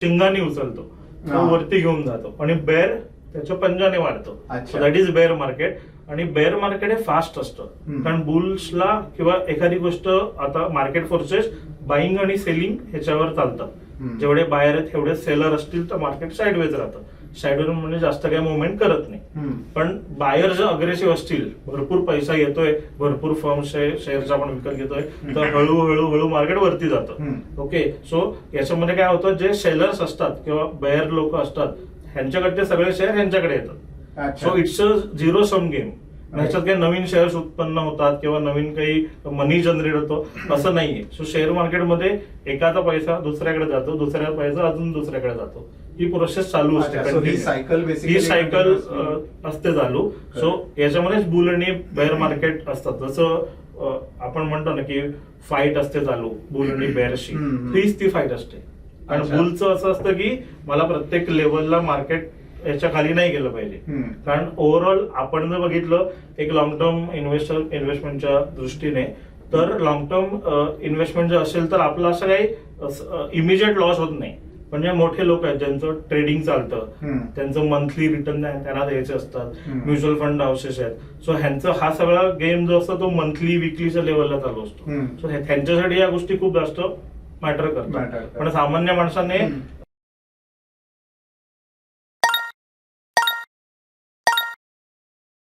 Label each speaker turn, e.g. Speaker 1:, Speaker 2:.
Speaker 1: शिंगाने उचलतो, तो वरती घेऊन जातो आणि बेअर त्याच्या पंजाने वाढतो. So that is bear market. आणि बेअर मार्केट हे फास्ट असतं, कारण बुल्सला किंवा एखादी गोष्ट आता मार्केट फोर्सेस बाईंग आणि सेलिंग ह्याच्यावर चालतात. जेवढे बायर आहेत तेवढे सेलर असतील तर मार्केट साईडवेज राहतं. साईडवेज म्हणजे जास्त काही मुवमेंट करत नाही. पण बायर जर अग्रेसिव्ह असतील, भरपूर पैसा येतोय, भरपूर फर्म शेअर्स आपण विकत घेतोय, तर हळूहळू मार्केट वरती जातं. ओके, सो याच्यामध्ये काय होतं, जे सेलर्स असतात किंवा बायर लोक असतात ह्यांच्याकडचे सगळे शेअर ह्यांच्याकडे येतात. So it's a zero sum game. ह्याच्यात काही नवीन शेअर्स उत्पन्न होतात किंवा नवीन काही मनी जनरेट होतो असं नाहीये. सो शेअर मार्केटमध्ये एकाचा पैसा दुसऱ्याकडे जातो, दुसऱ्या पैसा अजून दुसऱ्याकडे जातो. ही प्रोसेस चालू असते, ही सायकल असते चालू. सो याच्यामध्येच बुल आणि बेअर मार्केट असतात. जसं आपण म्हणतो ना की फाईट असते चालू बुल आणि बेअरशी, हीच ती फाईट असते. कारण बुलचं असं असतं की मला प्रत्येक लेवलला मार्केट याच्या खाली नाही गेलं पाहिजे. कारण ओव्हरऑल आपण जर बघितलं एक लॉंग टर्म इन्व्हेस्टमेंटच्या दृष्टीने, तर लॉंग टर्म इन्व्हेस्टमेंट जर असेल तर आपलं असं काही इमिजिएट लॉस होत नाही. म्हणजे मोठे लोक आहेत ज्यांचं ट्रेडिंग चालतं, त्यांचं मंथली रिटर्न त्यांना द्यायचे असतात, म्युच्युअल फंड हाऊसेस आहेत. सो ह्यांचा हा सगळा गेम जो असतो तो मंथली विकलीच्या लेवलला चालू असतो. सो त्यांच्यासाठी या गोष्टी खूप जास्त मॅटर करतात. पण सामान्य माणसाने